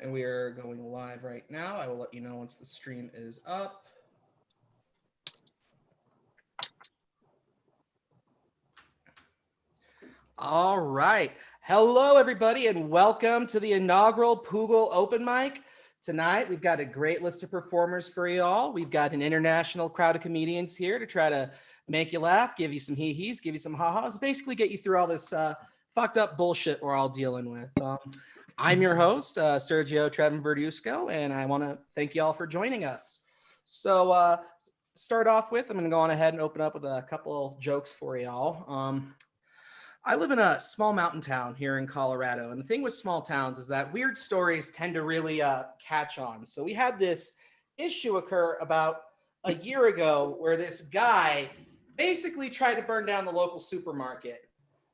And we are going live right now. I will let you know once the stream is up. All right. Hello, everybody, and welcome to the inaugural POOGLE Open Mic. Tonight, we've got a great list of performers for you all. We've got an international crowd of comedians here to try to make you laugh, give you some hee-hees, give you some ha-has, basically get you through all this fucked up bullshit we're all dealing with. I'm your host, Sergio Trevin Verdusco, and I want to thank you all for joining us. So, start off with, I'm going to go on ahead and open up with a couple jokes for y'all. I live in a small mountain town here in Colorado, and the thing with small towns is that weird stories tend to really catch on. So we had this issue occur about a year ago where this guy basically tried to burn down the local supermarket.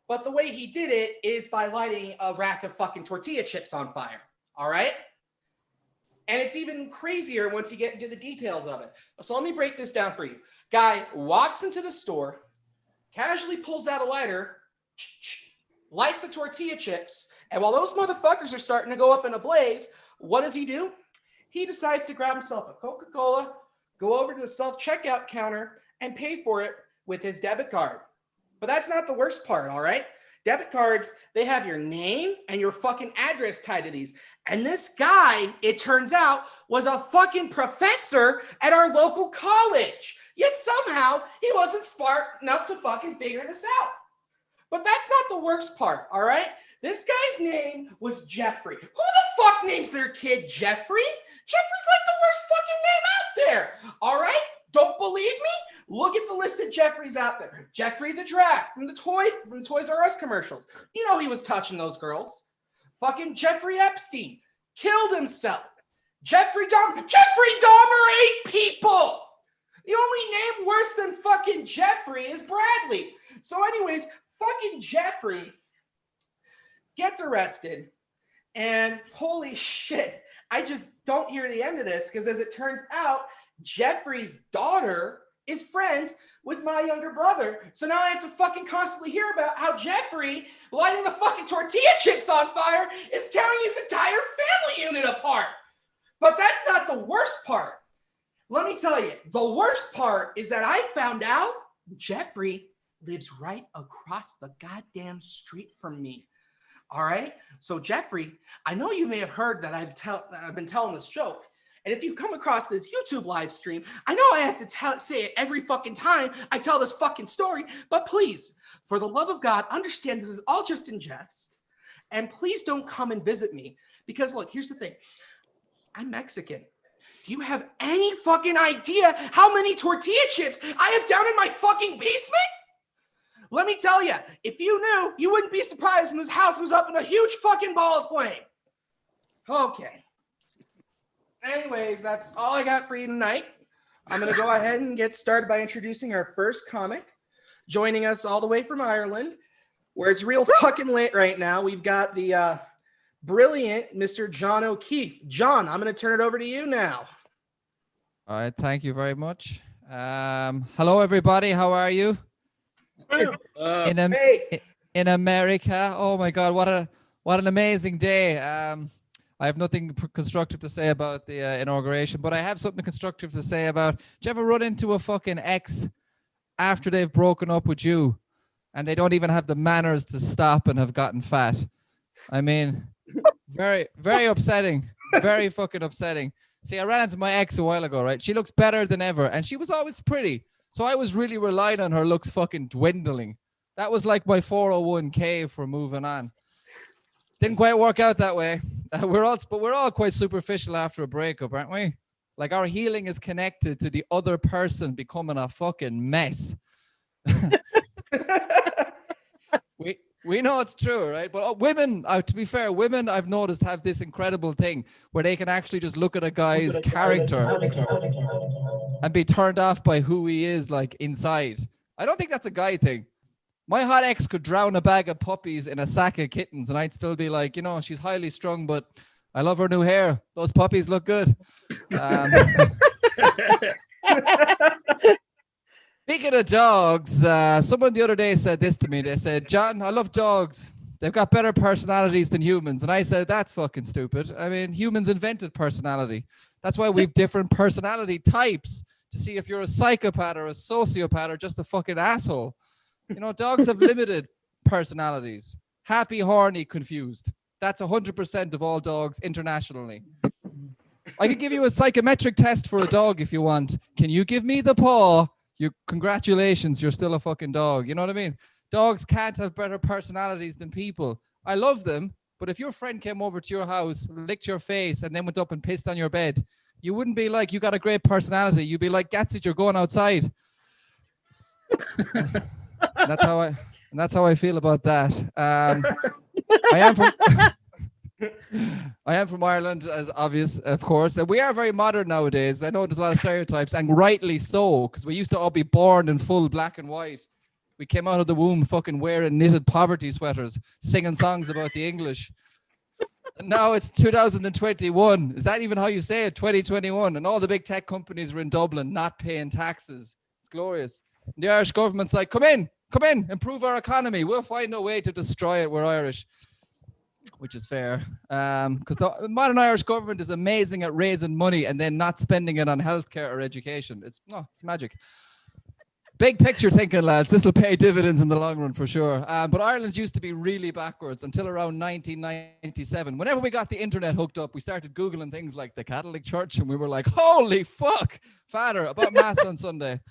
But the way he did it is by lighting a rack of fucking tortilla chips on fire, all right? And it's even crazier once you get into the details of it. So let me break this down for you. Guy walks into the store, casually pulls out a lighter, lights the tortilla chips, and while those motherfuckers are starting to go up in a blaze, what does he do? He decides to grab himself a Coca-Cola, go over to the self-checkout counter, and pay for it with his debit card. But that's not the worst part, all right? Debit cards, they have your name and your fucking address tied to these. And this guy, it turns out, was a fucking professor at our local college. Yet somehow, he wasn't smart enough to fucking figure this out. But that's not the worst part, all right? This guy's name was Jeffrey. Who the fuck names their kid Jeffrey? Jeffrey's like the worst fucking name out there, all right? Don't believe me? Look at the list of Jeffreys out there. Jeffrey the Giraffe from the Toys R Us commercials. You know he was touching those girls. Fucking Jeffrey Epstein killed himself. Jeffrey Dahmer ate people. The only name worse than fucking Jeffrey is Bradley. So anyways, fucking Jeffrey gets arrested, and holy shit, I just don't hear the end of this because as it turns out, Jeffrey's daughter is friends with my younger brother. So now I have to fucking constantly hear about how Jeffrey lighting the fucking tortilla chips on fire is tearing his entire family unit apart. But that's not the worst part. Let me tell you, the worst part is that I found out Jeffrey lives right across the goddamn street from me. All right? So Jeffrey, I know you may have heard that I've been telling this joke. And if you come across this YouTube live stream, I know I have to say it every fucking time I tell this fucking story, but please, for the love of God, understand this is all just in jest. And please don't come and visit me because look, here's the thing. I'm Mexican. Do you have any fucking idea how many tortilla chips I have down in my fucking basement? Let me tell you, if you knew, you wouldn't be surprised when this house was up in a huge fucking ball of flame. Okay. Anyways, that's all I got for you tonight. I'm going to go ahead and get started by introducing our first comic. Joining us all the way from Ireland, where it's real fucking late right now. We've got the brilliant Mr. John O'Keefe. John, I'm going to turn it over to you now. All right, thank you very much. Hello, everybody. How are you? In America. Oh my God, what an amazing day. I have nothing constructive to say about the inauguration, but I have something constructive to say about, do you ever run into a fucking ex after they've broken up with you and they don't even have the manners to stop and have gotten fat? I mean, very, very upsetting. Very fucking upsetting. See, I ran into my ex a while ago, right? She looks better than ever and she was always pretty. So I was really relying on her looks fucking dwindling. That was like my 401k for moving on. Didn't quite work out that way. We're all quite superficial after a breakup, aren't we? Like our healing is connected to the other person becoming a fucking mess. We know it's true, right? But women, to be fair, women I've noticed have this incredible thing where they can actually just look at a guy's character and be turned off by who he is like inside. I don't think that's a guy thing. My hot ex could drown a bag of puppies in a sack of kittens and I'd still be like, you know, she's highly strung, but I love her new hair. Those puppies look good. Speaking of dogs, someone the other day said this to me. They said, John, I love dogs, they've got better personalities than humans. And I said, that's fucking stupid. I mean, humans invented personality. That's why we've different personality types to see if you're a psychopath or a sociopath or just a fucking asshole. You know, dogs have limited personalities. Happy, horny, confused. That's 100% of all dogs internationally. I could give you a psychometric test for a dog if you want. Can you give me the paw? Congratulations, you're still a fucking dog. You know what I mean? Dogs can't have better personalities than people. I love them, but if your friend came over to your house, licked your face, and then went up and pissed on your bed, you wouldn't be like, you got a great personality. You'd be like, that's it, you're going outside. And that's how I feel about that. I am from Ireland, as obvious, of course. And we are very modern nowadays. I know there's a lot of stereotypes, and rightly so, because we used to all be born in full black and white. We came out of the womb fucking wearing knitted poverty sweaters, singing songs about the English. And now it's 2021. Is that even how you say it? 2021. And all the big tech companies are in Dublin not paying taxes. It's glorious. And the Irish government's like, come in, improve our economy. We'll find a way to destroy it. We're Irish. Which is fair. Because the modern Irish government is amazing at raising money and then not spending it on healthcare or education. It's magic. Big picture thinking, lads. This will pay dividends in the long run for sure. But Ireland used to be really backwards until around 1997. Whenever we got the internet hooked up, we started Googling things like the Catholic Church, and we were like, holy fuck, Father, about Mass on Sunday.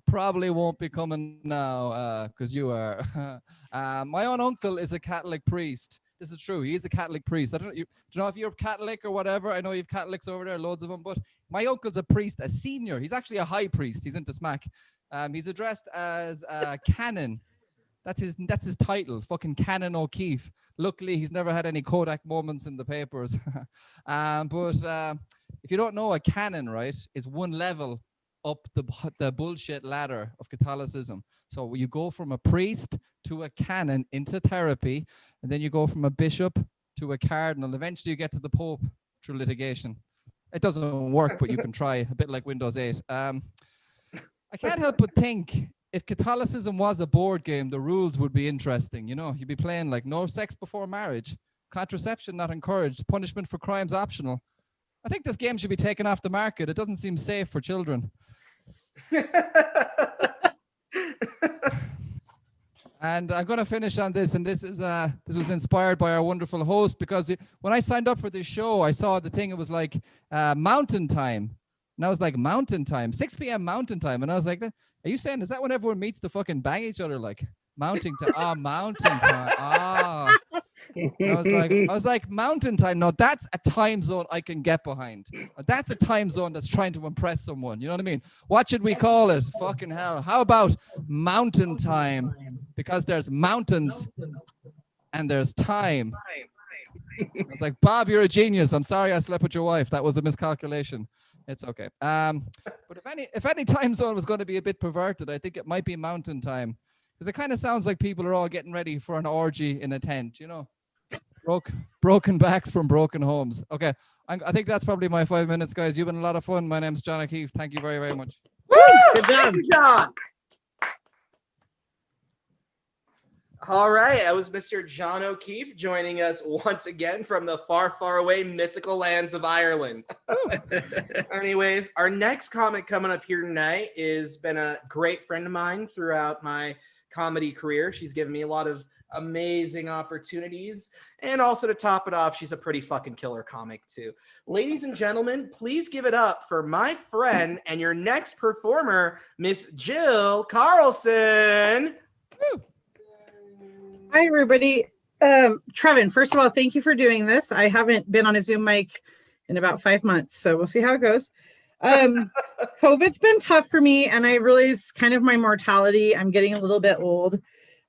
Probably won't be coming now because you are. My own uncle is a Catholic priest. This is true. He's a Catholic priest. I don't know if you're Catholic or whatever. I know you have Catholics over there, loads of them. But my uncle's a priest, a senior. He's actually a high priest. He's into smack. He's addressed as Canon. That's his title, fucking Canon O'Keefe. Luckily, he's never had any Kodak moments in the papers. But if you don't know, a canon, right, is one level up the bullshit ladder of Catholicism. So you go from a priest to a canon into therapy, and then you go from a bishop to a cardinal. Eventually you get to the Pope through litigation. It doesn't work, but you can try, a bit like Windows 8. I can't help but think if Catholicism was a board game, the rules would be interesting. You know, you'd be playing like no sex before marriage, contraception not encouraged, punishment for crimes optional. I think this game should be taken off the market. It doesn't seem safe for children. And I'm going to finish on this, and this was inspired by our wonderful host, because when I signed up for this show, I saw the thing. It was like mountain time, and I was like, mountain time, 6 p.m. mountain time, and I was like, are you saying, is that when everyone meets to fucking bang each other, like mountain time? Mountain time. I was like, mountain time. No, that's a time zone I can get behind. That's a time zone that's trying to impress someone. You know what I mean? What should we call it? Fucking hell. How about mountain time? Because there's mountains and there's time. I was like, Bob, you're a genius. I'm sorry I slept with your wife. That was a miscalculation. It's okay. But if any time zone was going to be a bit perverted, I think it might be mountain time. Because it kind of sounds like people are all getting ready for an orgy in a tent, you know? Broken backs from broken homes. Okay, I think that's probably my 5 minutes, guys. You've been a lot of fun. My name's John O'Keefe. Thank you very, very much. Woo! Good job. Good job. All right, that was Mr. John O'Keefe joining us once again from the far, far away mythical lands of Ireland. Anyways, our next comic coming up here tonight has been a great friend of mine throughout my comedy career. She's given me a lot of amazing opportunities, and also to top it off, she's a pretty fucking killer comic too. Ladies and gentlemen, please give it up for my friend and your next performer, Miss Jill Carlson. Woo. Hi, everybody. Trevin, first of all, thank you for doing this. I haven't been on a Zoom mic in about 5 months, so we'll see how it goes. COVID's been tough for me, and I realize kind of my mortality. I'm getting a little bit old.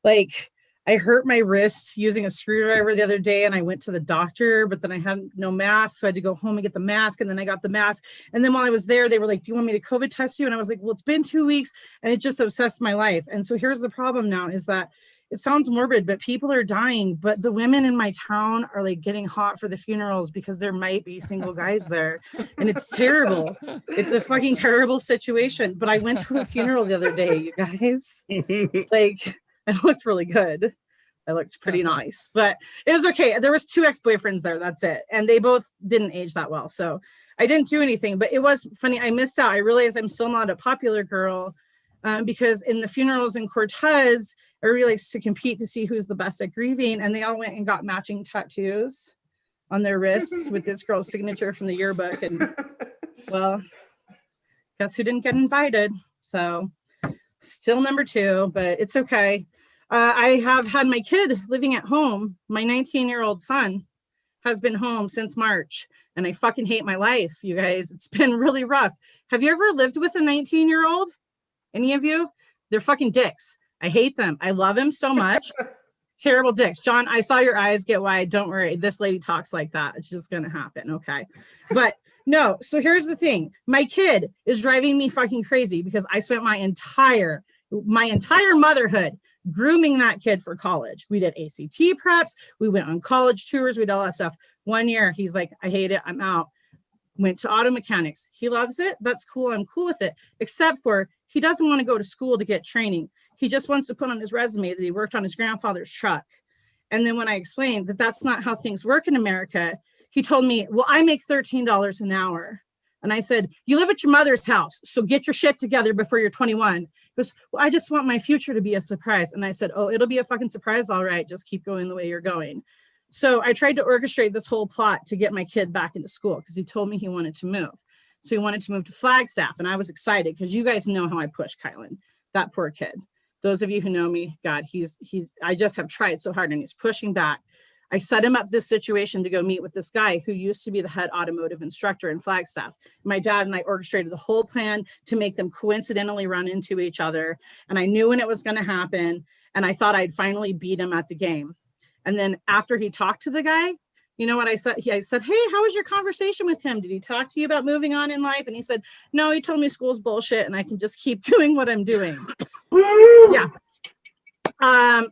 Like, I hurt my wrist using a screwdriver the other day, and I went to the doctor, but then I had no mask, so I had to go home and get the mask, and then I got the mask. And then while I was there, they were like, do you want me to COVID test you? And I was like, well, it's been 2 weeks, and it just obsessed my life. And so here's the problem now is that it sounds morbid, but people are dying, but the women in my town are like getting hot for the funerals because there might be single guys there. And it's terrible. It's a fucking terrible situation. But I went to a funeral the other day, you guys. Like, it looked really good. I looked pretty nice, but it was okay. There was 2 ex-boyfriends there. That's it. And they both didn't age that well. So I didn't do anything, but it was funny. I missed out. I realized I'm still not a popular girl because in the funerals in Cortez, everybody likes to compete to see who's the best at grieving. And they all went and got matching tattoos on their wrists with this girl's signature from the yearbook. And well, guess who didn't get invited? So still number 2, but it's okay. I have had my kid living at home. My 19-year-old son has been home since March, and I fucking hate my life, you guys. It's been really rough. Have you ever lived with a 19-year-old? Any of you? They're fucking dicks. I hate them. I love him so much. Terrible dicks. John, I saw your eyes get wide. Don't worry. This lady talks like that. It's just going to happen. Okay. But no. So here's the thing. My kid is driving me fucking crazy because I spent my entire motherhood grooming that kid for college. We did ACT preps. We went on college tours. We did all that stuff. One year, he's like, I hate it. I'm out. Went to auto mechanics. He loves it. That's cool. I'm cool with it. Except for he doesn't want to go to school to get training. He just wants to put on his resume that he worked on his grandfather's truck. And then when I explained that that's not how things work in America, he told me, well, I make $13 an hour. And I said, you live at your mother's house, so get your shit together before you're 21. He goes, well, I just want my future to be a surprise. And I said, oh, it'll be a fucking surprise. All right, just keep going the way you're going. So I tried to orchestrate this whole plot to get my kid back into school because he told me he wanted to move. So he wanted to move to Flagstaff. And I was excited because you guys know how I push Kylan, that poor kid. Those of you who know me, God, I just have tried so hard and he's pushing back. I set him up this situation to go meet with this guy who used to be the head automotive instructor in Flagstaff. My dad and I orchestrated the whole plan to make them coincidentally run into each other. And I knew when it was going to happen. And I thought I'd finally beat him at the game. And then after he talked to the guy, you know what I said? I said, hey, how was your conversation with him? Did he talk to you about moving on in life? And he said, no, he told me school's bullshit and I can just keep doing what I'm doing. Yeah.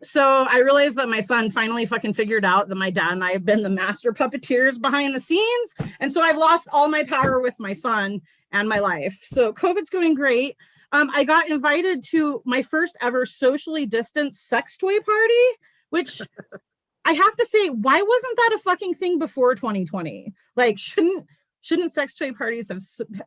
So I realized that my son finally fucking figured out that my dad and I have been the master puppeteers behind the scenes. And so I've lost all my power with my son and my life. So COVID's going great. I got invited to my first ever socially distanced sex toy party, which I have to say, why wasn't that a fucking thing before 2020? Like, shouldn't sex toy parties have,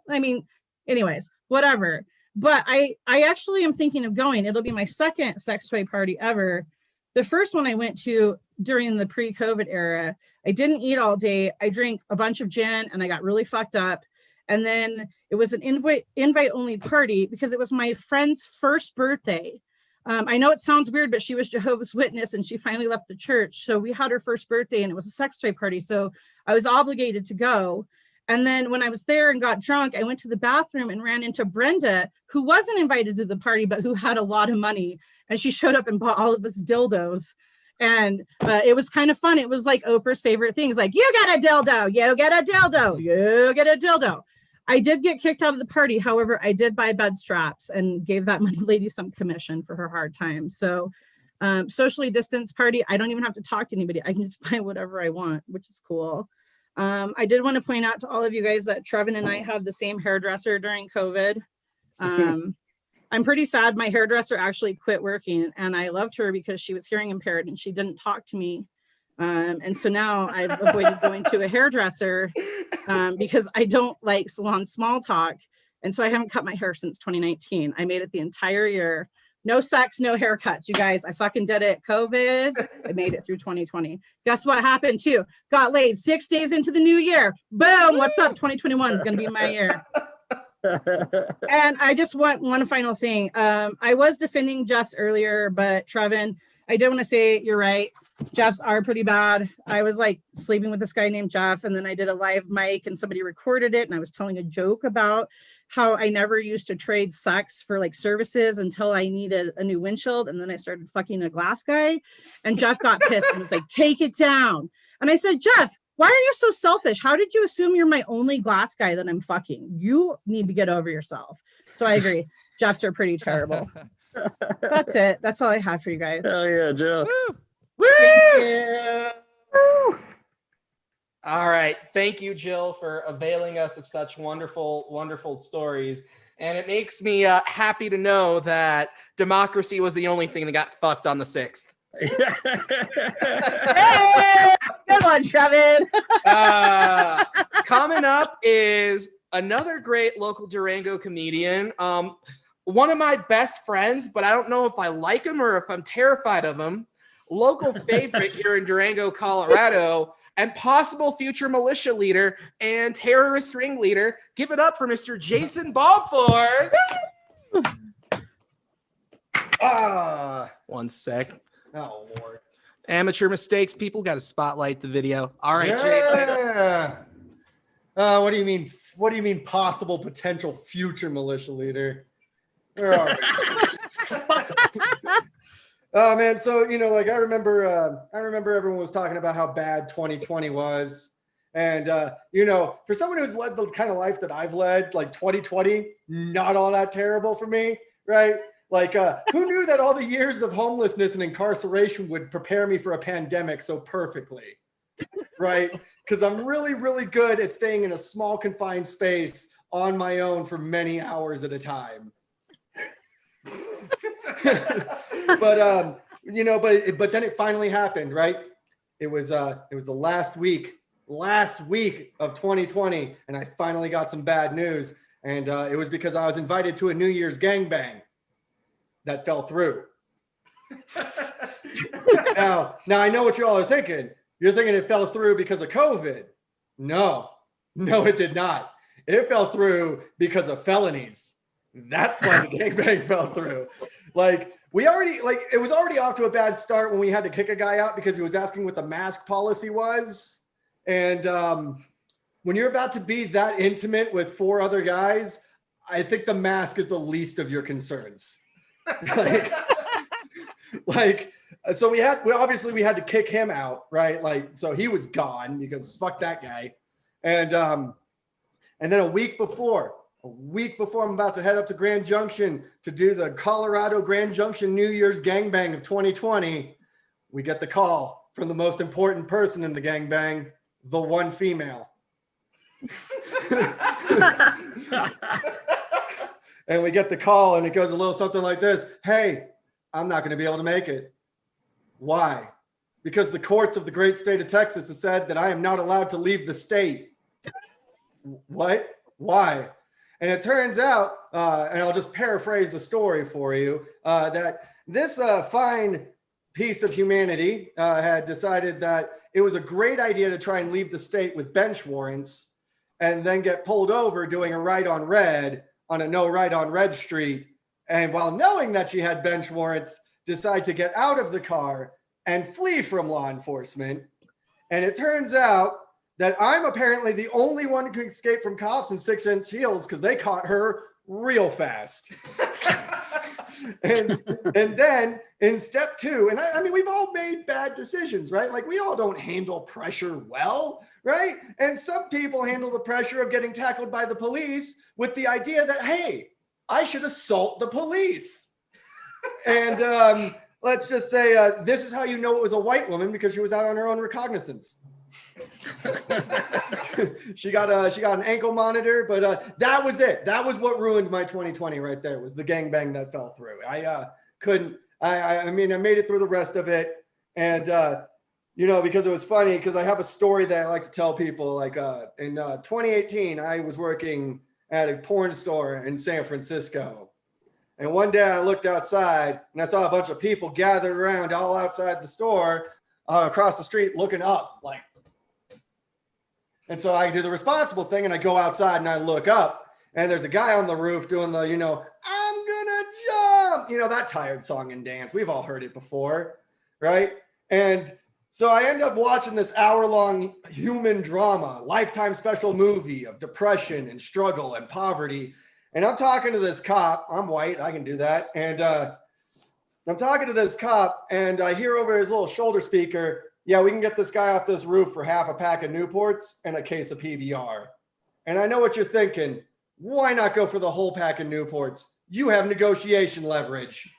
I mean, anyways, whatever. But I actually am thinking of going. It'll be my second sex toy party ever. The first one I went to during the pre-COVID era, I didn't eat all day. I drank a bunch of gin and I got really fucked up. And then it was an invite only party because it was my friend's first birthday. I know it sounds weird, but she was Jehovah's Witness and she finally left the church. So we had her first birthday and it was a sex toy party. So I was obligated to go. And then when I was there and got drunk, I went to the bathroom and ran into Brenda, who wasn't invited to the party, but who had a lot of money. And she showed up and bought all of us dildos. And it was kind of fun. It was like Oprah's favorite things, like, you get a dildo, you get a dildo, you get a dildo. I did get kicked out of the party. However, I did buy bed straps and gave that money lady some commission for her hard time. So socially distanced party, I don't even have to talk to anybody. I can just buy whatever I want, which is cool. I did want to point out to all of you guys that Trevin and I have the same hairdresser during COVID. I'm pretty sad. My hairdresser actually quit working and I loved her because she was hearing impaired and she didn't talk to me. And so now I've avoided going to a hairdresser because I don't like salon small talk. And so I haven't cut my hair since 2019. I made it the entire year. No sex, no haircuts, you guys. I fucking did it. COVID. I made it through 2020. Guess what happened too? Got laid 6 days into the new year. Boom. What's up? 2021 is going to be my year. And I just want one final thing. I was defending Jeff's earlier, but Trevin, I did want to say you're right. Jeff's are pretty bad. I was like sleeping with this guy named Jeff, and then I did a live mic and somebody recorded it, and I was telling a joke about how I never used to trade sex for like services until I needed a new windshield, and then I started fucking a glass guy, and Jeff got pissed and was like, take it down. And I said, Jeff, why are you so selfish? How did you assume you're my only glass guy that I'm fucking? You need to get over yourself. So I agree. Jeff's are pretty terrible. That's it. That's all I have for you guys. Hell yeah, Jeff. Woo! Thank you. All right. Thank you, Jill, for availing us of such wonderful, wonderful stories. And it makes me happy to know that democracy was the only thing that got fucked on the 6th. Hey, good one, Trevin. Coming up is another great local Durango comedian. One of my best friends, but I don't know if I like him or if I'm terrified of him. Local favorite here in Durango, Colorado, and possible future militia leader and terrorist ringleader. Give it up for Mr. Jason Bobforth. One sec. Oh Lord. Amateur mistakes. People got to spotlight the video. All right, Jason. Yeah. What do you mean? What do you mean? Possible potential future militia leader? Where are we? Oh man, so like I remember everyone was talking about how bad 2020 was, and for someone who's led the kind of life that I've led, like 2020, not all that terrible for me, right? Like, who knew that all the years of homelessness and incarceration would prepare me for a pandemic so perfectly, right? Because I'm really, really good at staying in a small confined space on my own for many hours at a time. But but then it finally happened, right? It was the last week of 2020, and I finally got some bad news, and it was because I was invited to a New Year's gangbang that fell through. Now I know what you all are thinking. You're thinking it fell through because of COVID. No, it did not. It fell through because of felonies. That's why the gangbang fell through. Like, it was already off to a bad start when we had to kick a guy out because he was asking what the mask policy was. And when you're about to be that intimate with 4 other guys, I think the mask is the least of your concerns. So we had to kick him out, right? Like, so he was gone because fuck that guy. And then a week before I'm about to head up to Grand Junction to do the Colorado Grand Junction New Year's gangbang of 2020, we get the call from the most important person in the gangbang, the one female. And we get the call and it goes a little something like this. Hey, I'm not going to be able to make it. Why? Because the courts of the great state of Texas have said that I am not allowed to leave the state. What? Why? And it turns out, and I'll just paraphrase the story for you, that this fine piece of humanity had decided that it was a great idea to try and leave the state with bench warrants and then get pulled over doing a right on red on a no right on red street. And while knowing that she had bench warrants, decide to get out of the car and flee from law enforcement. And it turns out that I'm apparently the only one who can escape from cops in 6-inch heels because they caught her real fast. and then in step 2, and I mean, we've all made bad decisions, right? Like, we all don't handle pressure well, right? And some people handle the pressure of getting tackled by the police with the idea that, hey, I should assault the police. And let's just say this is how you know it was a white woman, because she was out on her own recognizance. she got an ankle monitor, but that was it. That was what ruined my 2020 right there, was the gangbang that fell through. I mean, I made it through the rest of it. And, because it was funny, because I have a story that I like to tell people. Like in 2018, I was working at a porn store in San Francisco. And one day I looked outside and I saw a bunch of people gathered around all outside the store across the street looking up, like. And so I do the responsible thing and I go outside and I look up and there's a guy on the roof doing the, I'm gonna jump, that tired song and dance. We've all heard it before, right? And so I end up watching this hour-long human drama, lifetime special movie of depression and struggle and poverty. And I'm talking to this cop. I'm white, I can do that. And I'm talking to this cop and I hear over his little shoulder speaker, yeah, we can get this guy off this roof for half a pack of Newports and a case of PBR. And I know what you're thinking. Why not go for the whole pack of Newports? You have negotiation leverage.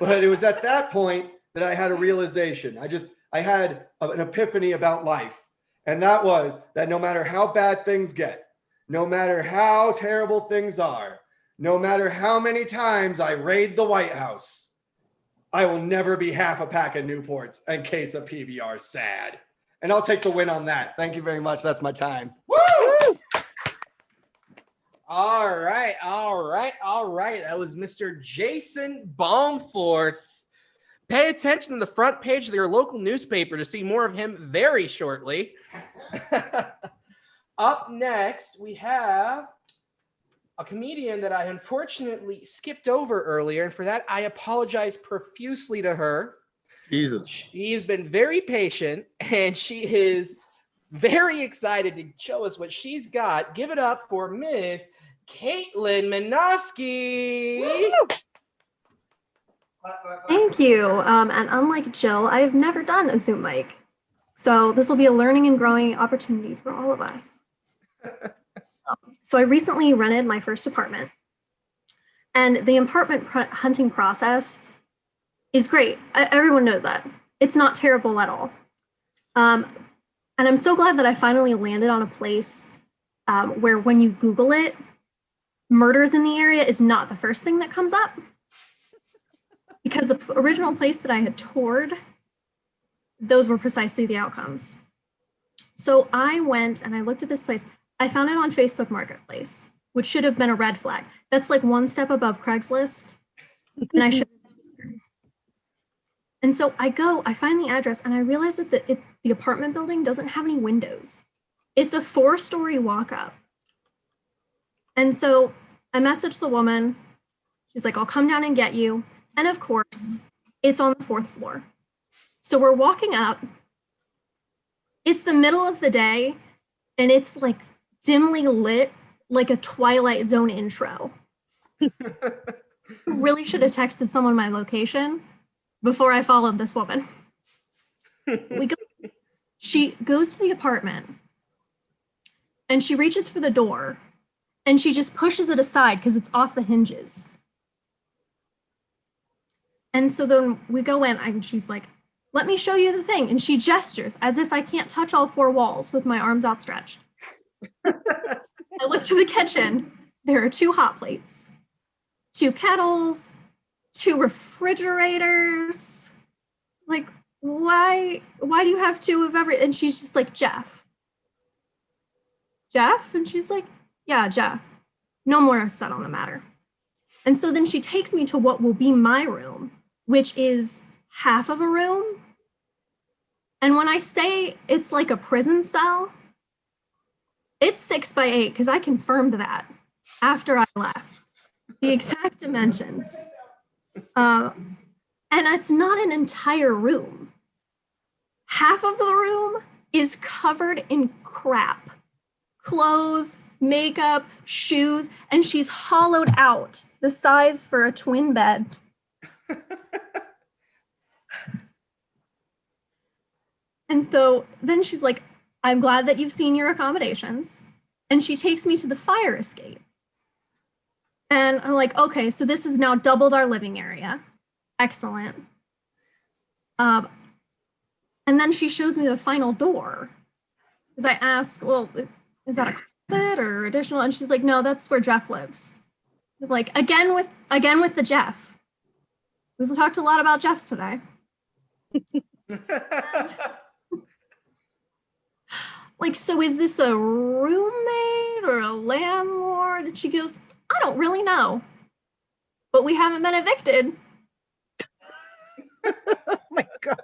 But it was at that point that I had a realization. I had an epiphany about life. And that was that no matter how bad things get, no matter how terrible things are, no matter how many times I raid the White House, I will never be half a pack of Newports in case of PBR. Sad. And I'll take the win on that. Thank you very much. That's my time. Woo! All right. That was Mr. Jason Baumforth. Pay attention to the front page of your local newspaper to see more of him very shortly. Up next, we have a comedian that I unfortunately skipped over earlier, and for that, I apologize profusely to her. Jesus. She has been very patient, and she is very excited to show us what she's got. Give it up for Miss Caitlin Minoski. Thank you. And unlike Jill, I have never done a Zoom mic. So this will be a learning and growing opportunity for all of us. So I recently rented my first apartment. And the apartment hunting process is great. Everyone knows that. It's not terrible at all. And I'm so glad that I finally landed on a place where when you Google it, murders in the area is not the first thing that comes up. Because the original place that I had toured, those were precisely the outcomes. So I went and I looked at this place. I found it on Facebook Marketplace, which should have been a red flag. That's like one step above Craigslist. And I should. And so I find the address and I realize that the apartment building doesn't have any windows. It's a 4-story walk-up. And so I messaged the woman. She's like, I'll come down and get you. And of course, it's on the 4th floor. So we're walking up. It's the middle of the day, and it's like dimly lit, like a Twilight Zone intro. Really should have texted someone my location before I followed this woman. She goes to the apartment, and she reaches for the door, and she just pushes it aside because it's off the hinges. And so then we go in and she's like, let me show you the thing. And she gestures as if I can't touch all 4 walls with my arms outstretched. I look to the kitchen. There are 2 hot plates, 2 kettles, 2 refrigerators. Like, why do you have 2 of everything? And she's just like, Jeff? And she's like, yeah, Jeff. No more said on the matter. And so then she takes me to what will be my room, which is half of a room. And when I say it's like a prison cell, it's 6 by 8 because I confirmed that after I left. The exact dimensions. And it's not an entire room. Half of the room is covered in crap. Clothes, makeup, shoes, and she's hollowed out the size for a twin bed. And so then she's like, I'm glad that you've seen your accommodations. And she takes me to the fire escape. And I'm like, okay, so this has now doubled our living area. Excellent. And then she shows me the final door. Because I ask, well, is that a closet or additional? And she's like, no, that's where Jeff lives. I'm like, again with the Jeff. We've talked a lot about Jeffs today. Like, so is this a roommate or a landlord? And she goes, I don't really know, but we haven't been evicted. Oh my God.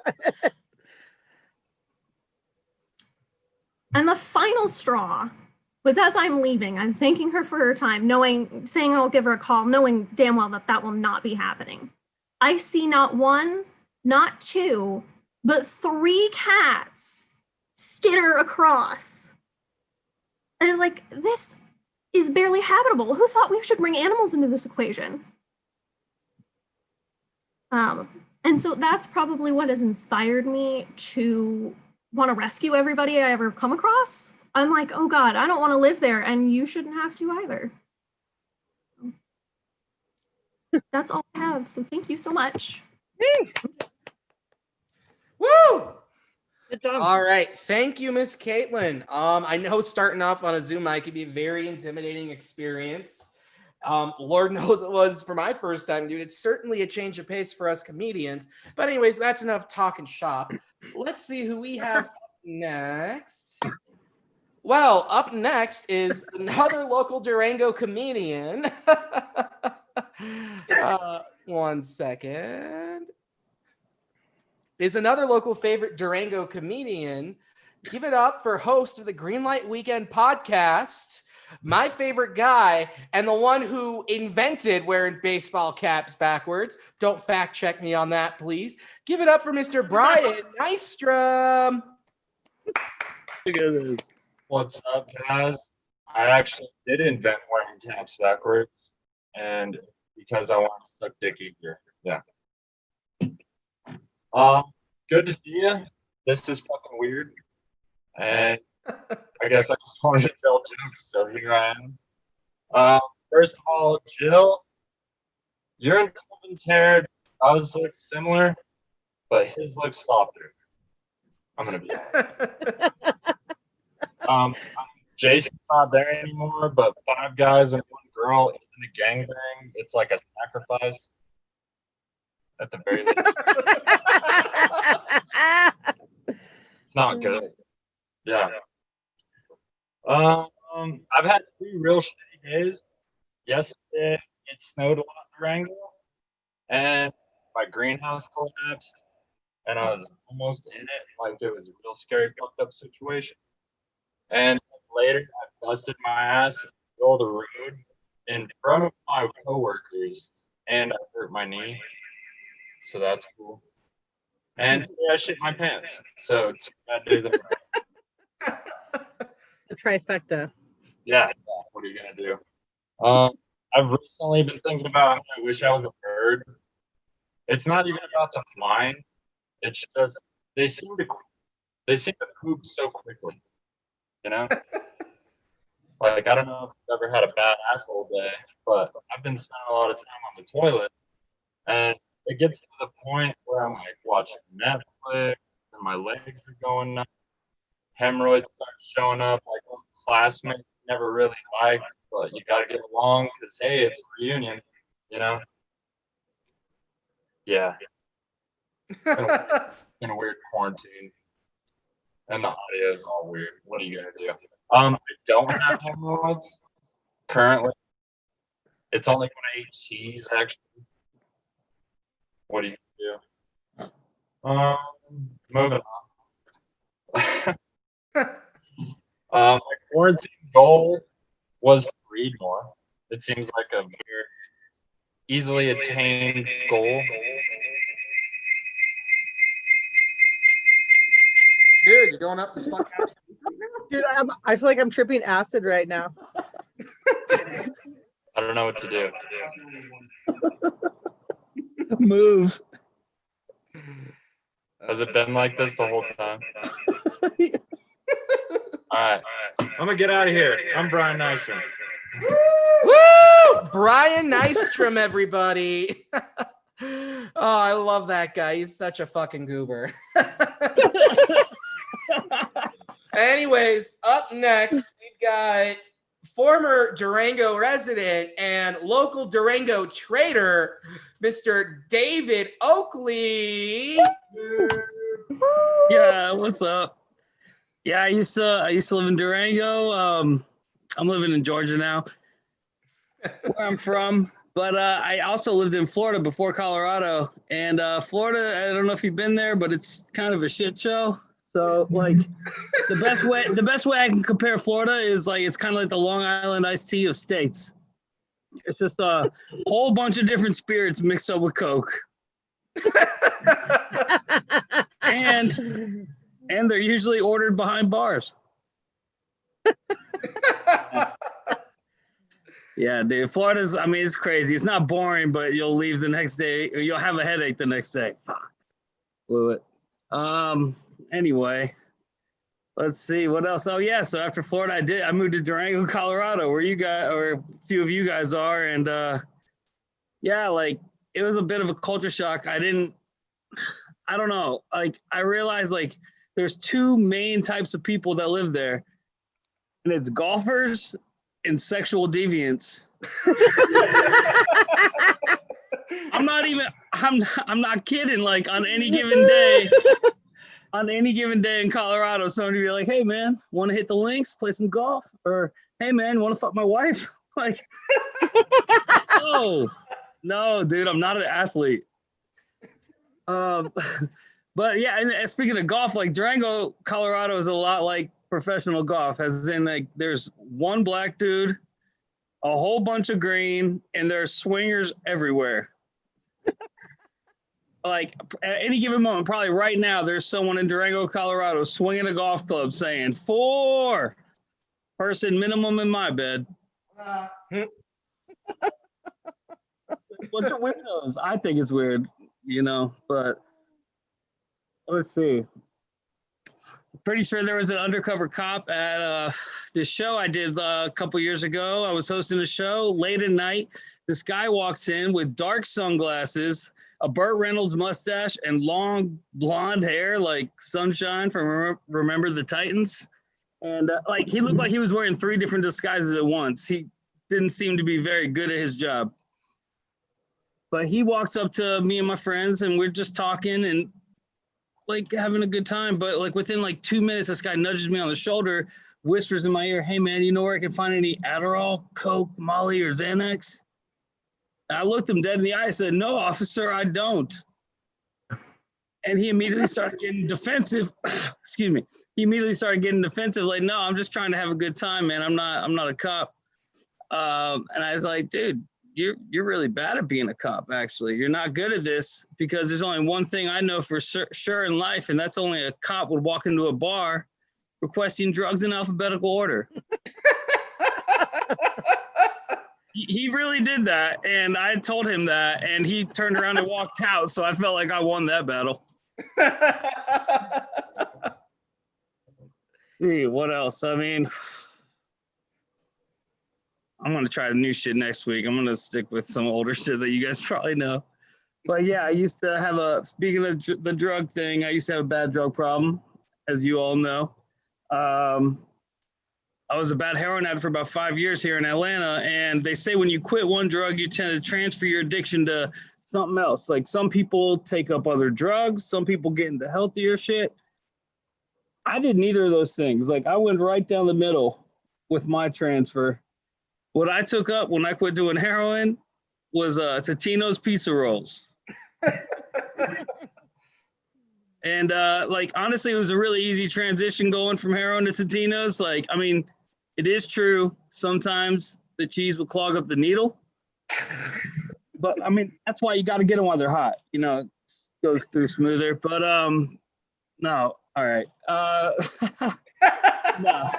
And the final straw was as I'm leaving, I'm thanking her for her time, saying I'll give her a call, knowing damn well that will not be happening. I see not 1, not 2, but 3 cats skitter across. And I'm like, this is barely habitable. Who thought we should bring animals into this equation? And so that's probably what has inspired me to want to rescue everybody I ever come across. I'm like, oh God, I don't want to live there, and you shouldn't have to either. That's all I have. So thank you so much. Woo! Good job. All right. Thank you, Miss Caitlin. I know starting off on a Zoom mic could be a very intimidating experience, Lord knows it was for my first time, dude. It's certainly a change of pace for us comedians. But anyways, that's enough talking shop. Let's see who we have up next. Well, up next is another local Durango comedian. One second. Is another local favorite Durango comedian. Give it up for host of the Greenlight Weekend podcast, my favorite guy, and the one who invented wearing baseball caps backwards. Don't fact check me on that, please. Give it up for Mr. Brian Nystrom. Look at this. What's up, guys? I actually did invent wearing caps backwards, and because I want to suck dick easier. Yeah. Good to see you. This is fucking weird, and I guess I just wanted to tell jokes, so here I am. First of all, Jill, your and Kevin's hair does look similar, but his looks softer. I'm gonna be honest. Jason's not there anymore, but 5 guys and 1 girl in the gangbang, it's like a sacrifice at the very least. It's not good. Yeah. I've had 2 real shitty days. Yesterday, it snowed a lot in Durango, and my greenhouse collapsed, and I was almost in it, like it was a real scary, fucked up situation. And later, I busted my ass in the middle of the road in front of my coworkers, and I hurt my knee. So that's cool. And I shit my pants. So 2 bad days in a row. A trifecta. Yeah. What are you gonna do? I've recently been thinking about how I wish I was a bird. It's not even about the flying. It's just they seem to poop so quickly. You know? Like, I don't know if you've ever had a bad asshole day, but I've been spending a lot of time on the toilet, and it gets to the point where I'm like watching Netflix, and my legs are going nuts. Hemorrhoids start showing up, like one classmate never really liked, but you got to get along because, hey, it's a reunion, you know? Yeah. In a weird quarantine. And the audio is all weird. What are you going to do? I don't have hemorrhoids currently. It's only when I eat cheese, actually. What do you do? Moving on. My quarantine goal was to read more. It seems like a very easily attained goal. Dude, you going up this fucking house? Dude, I feel like I'm tripping acid right now. I don't know what to do. Move. Has it been like this the whole time? All right. I'm going to get out of here. I'm Brian Nystrom. Woo! Brian Nystrom, everybody. Oh, I love that guy. He's such a fucking goober. Anyways, up next, we've got former Durango resident and local Durango trader, Mr. David Oakley. Yeah, what's up? Yeah, I used to live in Durango. I'm living in Georgia now, where I'm from. But I also lived in Florida before Colorado. And Florida, I don't know if you've been there, but it's kind of a shit show. So like the best way I can compare Florida is like it's kind of like the Long Island iced tea of states. It's just a whole bunch of different spirits mixed up with Coke. and they're usually ordered behind bars. Yeah, dude. Florida's, I mean, it's crazy. It's not boring, but you'll leave the next day, or you'll have a headache the next day. Fuck. Blew it. Anyway, let's see what else. Oh yeah, so after Florida, I moved to Durango, Colorado, where you guys, or a few of you guys are, and yeah, like it was a bit of a culture shock. I don't know. Like I realized like there's 2 main types of people that live there, and it's golfers and sexual deviance. I'm not kidding. Like on any given day in Colorado, somebody would be like, hey man, want to hit the links, play some golf? Or hey man, want to fuck my wife? Like, no, dude, I'm not an athlete. But yeah, and speaking of golf, like Durango, Colorado is a lot like professional golf, as in like there's one black dude, a whole bunch of green, and there's swingers everywhere. Like at any given moment, probably right now, there's someone in Durango, Colorado swinging a golf club saying 4 person minimum in my bed. What's your windows? I think it's weird, but let's see. Pretty sure there was an undercover cop at this show I did a couple years ago. I was hosting a show late at night. This guy walks in with dark sunglasses, a Burt Reynolds mustache, and long blonde hair like Sunshine from Remember the Titans. And like he looked like he was wearing 3 different disguises at once. He didn't seem to be very good at his job. But he walks up to me and my friends, and we're just talking and like having a good time. But like within like 2 minutes, this guy nudges me on the shoulder, whispers in my ear, hey man, you know where I can find any Adderall, Coke, Molly, or Xanax? And I looked him dead in the eye and said, no, officer, I don't. And he immediately started getting defensive. Excuse me. He immediately started getting defensive. Like, no, I'm just trying to have a good time, man. I'm not a cop. And I was like, dude, you're really bad at being a cop, actually. You're not good at this, because there's only one thing I know for sure in life, and that's only a cop would walk into a bar requesting drugs in alphabetical order. He really did that, and I told him that, and he turned around and walked out, so I felt like I won that battle. See, what else? I mean, I'm going to try the new shit next week. I'm going to stick with some older shit that you guys probably know. But yeah, I used to have speaking of the drug thing, I used to have a bad drug problem, as you all know. I was a bad heroin addict for about 5 years here in Atlanta. And they say when you quit one drug, you tend to transfer your addiction to something else. Like some people take up other drugs. Some people get into healthier shit. I did neither of those things. Like I went right down the middle with my transfer. What I took up when I quit doing heroin was Totino's pizza rolls. And like, honestly, it was a really easy transition going from heroin to Totino's. Like, I mean, it is true. Sometimes the cheese will clog up the needle. But I mean, that's why you got to get them while they're hot. It goes through smoother. But no, all right. No.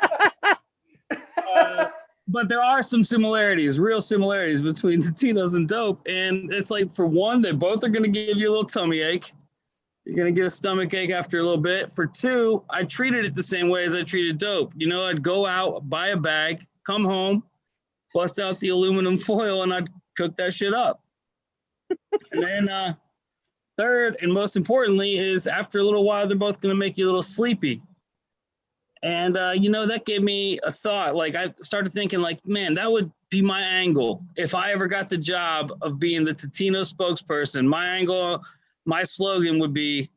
But there are some real similarities between Totino's and dope. And it's like, for one, they both are going to give you a little tummy ache. You're going to get a stomach ache after a little bit. For 2, I treated it the same way as I treated dope. I'd go out, buy a bag, come home, bust out the aluminum foil, and I'd cook that shit up. And then third, and most importantly, is after a little while, they're both going to make you a little sleepy. And, that gave me a thought. Like, I started thinking, like, man, that would be my angle. If I ever got the job of being the Totino spokesperson, my angle, my slogan would be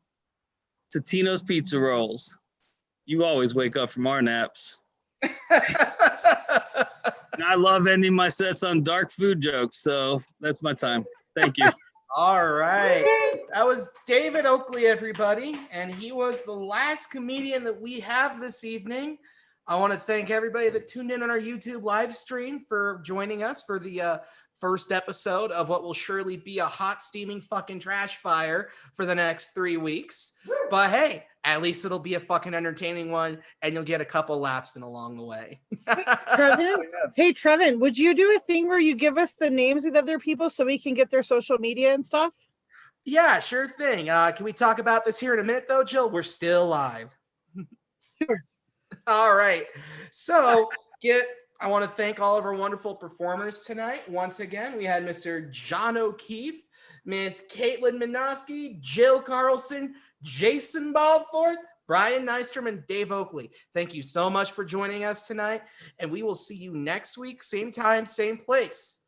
Totino's Pizza Rolls. You always wake up from our naps. And I love ending my sets on dark food jokes. So that's my time. Thank you. All right. That was David Oakley, everybody. And he was the last comedian that we have this evening. I want to thank everybody that tuned in on our YouTube live stream for joining us for the first episode of what will surely be a hot, steaming fucking trash fire for the next 3 weeks. But hey, at least it'll be a fucking entertaining one, and you'll get a couple laughs in along the way. Trevin, would you do a thing where you give us the names of the other people so we can get their social media and stuff? Yeah, sure thing. Can we talk about this here in a minute, though, Jill? We're still live. Sure. All right. So I want to thank all of our wonderful performers tonight. Once again, we had Mr. John O'Keefe, Miss Caitlin Minosky, Jill Carlson, Jason Baldforth, Brian Nystrom and Dave Oakley, thank you so much for joining us tonight. And we will see you next week, same time, same place.